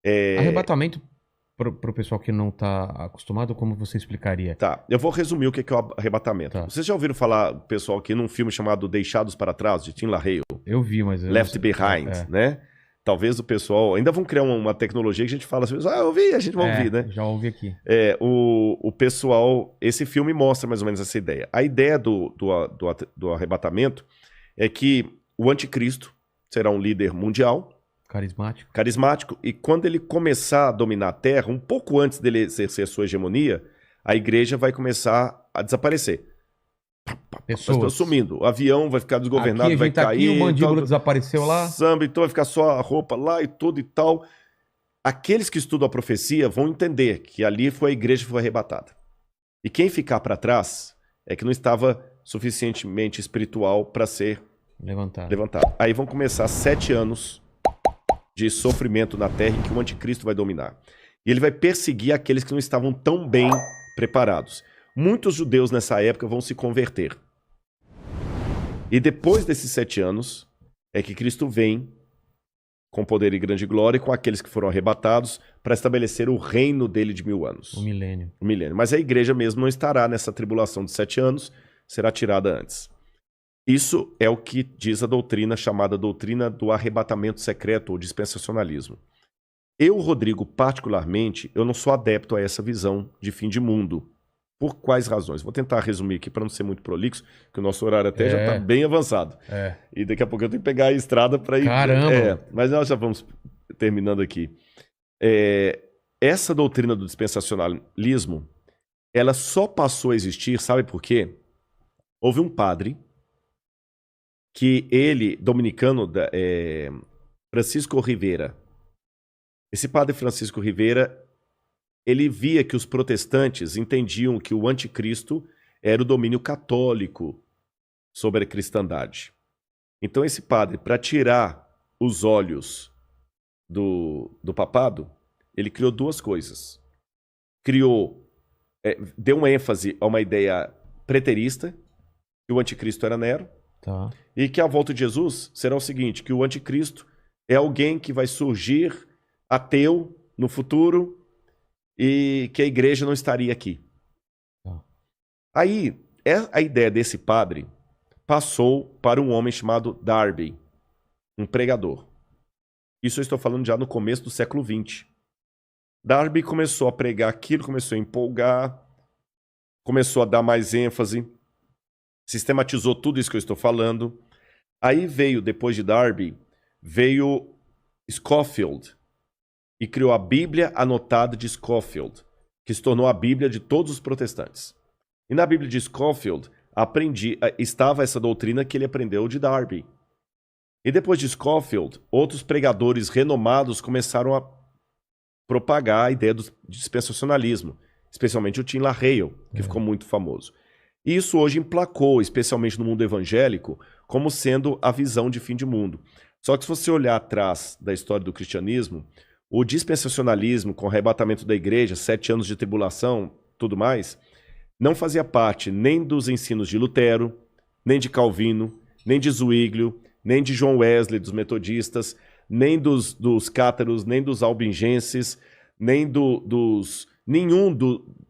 Arrebatamento, pro pessoal que não tá acostumado, como você explicaria? Tá, eu vou resumir o que é o arrebatamento. Tá. Vocês já ouviram falar, pessoal, aqui num filme chamado Deixados para Trás, de Tim LaHaye? Eu vi, mas eu não Left sei. Behind, né? Talvez o pessoal... Ainda vão criar uma tecnologia que a gente fala assim, eu ouvi, a gente vai ouvir, né? Já ouvi aqui. O pessoal... Esse filme mostra mais ou menos essa ideia. A ideia do arrebatamento é que o anticristo será um líder mundial, carismático, e quando ele começar a dominar a Terra, um pouco antes dele exercer sua hegemonia, a igreja vai começar a desaparecer. Pessoas sumindo. O avião vai ficar desgovernado, aqui, vai tá cair. Aqui, o mandíbula desapareceu lá. Samba, então vai ficar só a roupa lá e tudo e tal. Aqueles que estudam a profecia vão entender que ali foi a igreja que foi arrebatada. E quem ficar para trás é que não estava suficientemente espiritual para ser levantado. Aí vão começar 7 anos de sofrimento na terra em que o anticristo vai dominar. E ele vai perseguir aqueles que não estavam tão bem preparados. Muitos judeus nessa época vão se converter. E depois desses 7 anos é que Cristo vem com poder e grande glória com aqueles que foram arrebatados para estabelecer o reino dele de 1000 anos. O milênio. Mas a igreja mesmo não estará nessa tribulação de 7 anos, será tirada antes. Isso é o que diz a doutrina chamada doutrina do arrebatamento secreto ou dispensacionalismo. Eu, Rodrigo, particularmente, eu não sou adepto a essa visão de fim de mundo. Por quais razões? Vou tentar resumir aqui para não ser muito prolixo, que o nosso horário até já está bem avançado. E daqui a pouco eu tenho que pegar a estrada para ir... Caramba! Mas nós já vamos terminando aqui. Essa doutrina do dispensacionalismo, ela só passou a existir, sabe por quê? Houve um padre que ele, dominicano, Francisco Rivera. Esse padre Francisco Rivera, ele via que os protestantes entendiam que o anticristo era o domínio católico sobre a cristandade. Então esse padre, para tirar os olhos do papado, ele criou 2 coisas. Deu uma ênfase a uma ideia preterista, que o anticristo era Nero, e que a volta de Jesus será o seguinte, que o anticristo é alguém que vai surgir ateu no futuro e que a igreja não estaria aqui. Aí, a ideia desse padre passou para um homem chamado Darby, um pregador. Isso eu estou falando já no começo do século XX. Darby começou a pregar aquilo, começou a empolgar, começou a dar mais ênfase, sistematizou tudo isso que eu estou falando. Aí veio, depois de Darby, veio Scofield e criou a Bíblia Anotada de Scofield, que se tornou a Bíblia de todos os protestantes. E na Bíblia de Scofield estava essa doutrina que ele aprendeu de Darby. E depois de Scofield, outros pregadores renomados começaram a propagar a ideia do dispensacionalismo, especialmente o Tim LaHaye, que ficou muito famoso. E isso hoje emplacou, especialmente no mundo evangélico, como sendo a visão de fim de mundo. Só que se você olhar atrás da história do cristianismo, o dispensacionalismo, com o arrebatamento da igreja, 7 anos de tribulação, tudo mais, não fazia parte nem dos ensinos de Lutero, nem de Calvino, nem de Zwinglio, nem de John Wesley, dos metodistas, nem dos cátaros, nem dos albingenses, nem nenhum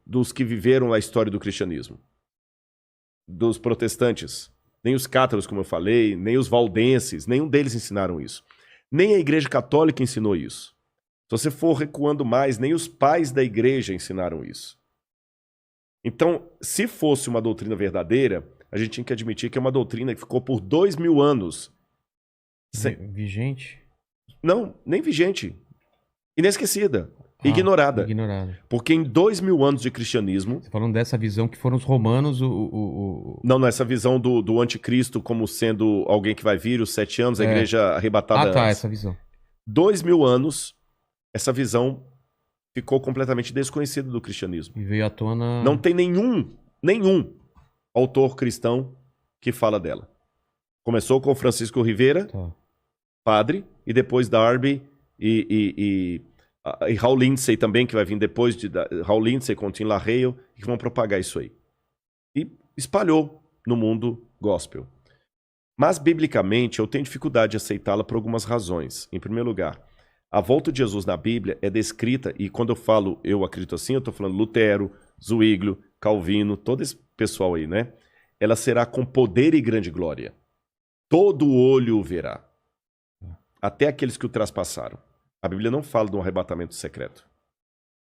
dos que viveram a história do cristianismo. Dos protestantes, nem os cátaros, como eu falei, nem os valdenses, nenhum deles ensinaram isso. Nem a Igreja Católica ensinou isso. Se você for recuando mais, nem os pais da igreja ensinaram isso. Então, se fosse uma doutrina verdadeira, a gente tinha que admitir que é uma doutrina que ficou por 2000 anos. Vigente? Não, nem vigente. Inesquecida. Ignorada. Porque em 2000 anos de cristianismo... Você falando dessa visão que foram os romanos... Não, essa visão do anticristo como sendo alguém que vai vir os 7 anos, a igreja arrebatada antes. Essa visão. 2000 anos, essa visão ficou completamente desconhecida do cristianismo. E veio à tona... Não tem nenhum autor cristão que fala dela. Começou com Francisco Rivera, padre, e depois Darby e Hal Lindsey também, que vai vir depois de Hal Lindsey com Tim LaHaye, que vão propagar isso aí. E espalhou no mundo gospel. Mas, biblicamente, eu tenho dificuldade de aceitá-la por algumas razões. Em primeiro lugar, A volta de Jesus na Bíblia é descrita, e quando eu falo eu acredito assim, eu estou falando Lutero, Zwinglio, Calvino, todo esse pessoal aí, né? Ela será com poder e grande glória. Todo olho o verá. Até aqueles que o traspassaram. A Bíblia não fala de um arrebatamento secreto.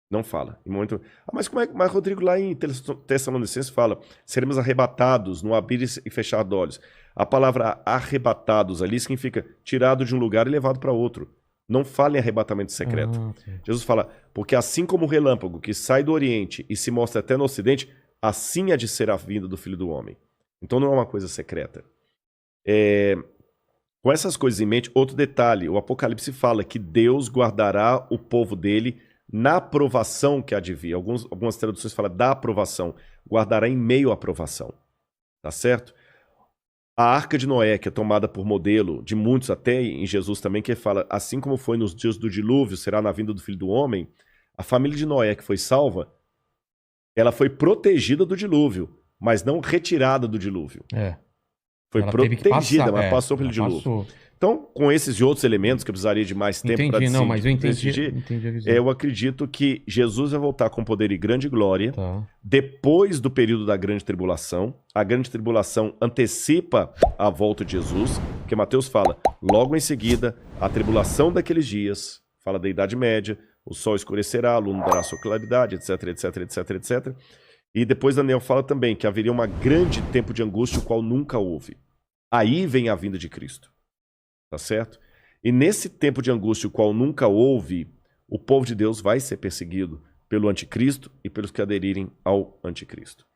Não fala. Em momento... mas como é que Rodrigo lá em Tessalonicenses fala? Seremos arrebatados no abrir e fechar de olhos. A palavra arrebatados ali significa tirado de um lugar e levado para outro. Não fala em arrebatamento secreto. Okay. Jesus fala, porque assim como o relâmpago que sai do Oriente e se mostra até no Ocidente, assim há de ser a vinda do Filho do Homem. Então não é uma coisa secreta. Com essas coisas em mente, outro detalhe, o Apocalipse fala que Deus guardará o povo dele na provação que há de vir. Algumas traduções falam da aprovação. Guardará em meio à aprovação. Tá certo? A Arca de Noé, que é tomada por modelo de muitos, até em Jesus também, que fala, assim como foi nos dias do dilúvio, será na vinda do Filho do Homem, a família de Noé que foi salva, ela foi protegida do dilúvio, mas não retirada do dilúvio. Foi ela protegida, mas passou pelo dilúvio. Então, com esses e outros elementos, que eu precisaria de mais tempo para decidir. Não, mas eu entendi a visão. Eu acredito que Jesus vai voltar com poder e grande glória depois do período da grande tribulação. A grande tribulação antecipa a volta de Jesus, porque Mateus fala, logo em seguida, a tribulação daqueles dias, fala da Idade Média, o sol escurecerá, a lua dará sua claridade, etc, etc, etc, etc. E depois Daniel fala também que haveria um grande tempo de angústia, o qual nunca houve. Aí vem a vinda de Cristo. Tá certo? E nesse tempo de angústia, o qual nunca houve, o povo de Deus vai ser perseguido pelo anticristo e pelos que aderirem ao anticristo.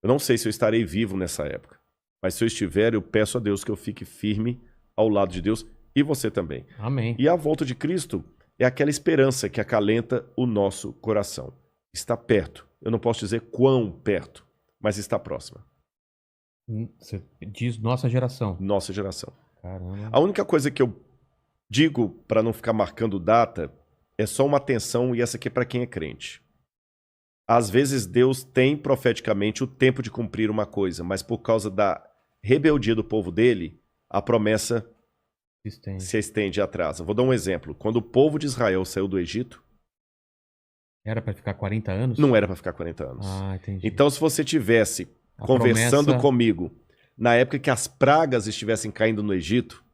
Eu não sei se eu estarei vivo nessa época, mas se eu estiver, eu peço a Deus que eu fique firme ao lado de Deus e você também. Amém. E a volta de Cristo é aquela esperança que acalenta o nosso coração. Está perto. Eu não posso dizer quão perto, mas está próxima. Você diz nossa geração. Nossa geração. Caramba. A única coisa que eu digo para não ficar marcando data é só uma atenção, e essa aqui é para quem é crente. Às vezes Deus tem profeticamente o tempo de cumprir uma coisa, mas por causa da rebeldia do povo dele, a promessa se estende e atrasa. Vou dar um exemplo. Quando o povo de Israel saiu do Egito... Era para ficar 40 anos? Não era para ficar 40 anos. Ah, entendi. Então, se você tivesse conversando comigo na época que as pragas estivessem caindo no Egito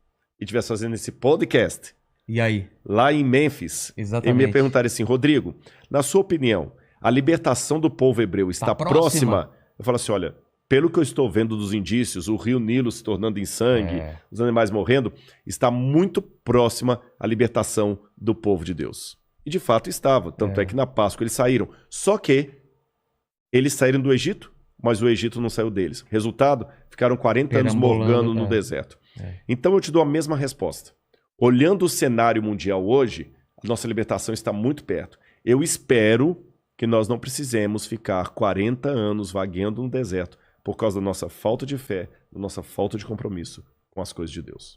e estivesse fazendo esse podcast... E aí? Lá em Mênfis, exatamente, eu me perguntaria assim, Rodrigo, na sua opinião, a libertação do povo hebreu está próxima? Eu falo assim, olha, pelo que eu estou vendo dos indícios, o rio Nilo se tornando em sangue, os animais morrendo, está muito próxima a libertação do povo de Deus. E de fato estava, tanto é que na Páscoa eles saíram. Só que eles saíram do Egito, mas o Egito não saiu deles. Resultado, ficaram 40 anos morgando no deserto. Então eu te dou a mesma resposta. Olhando o cenário mundial hoje, a nossa libertação está muito perto. Eu espero que nós não precisemos ficar 40 anos vagueando no deserto por causa da nossa falta de fé, da nossa falta de compromisso com as coisas de Deus.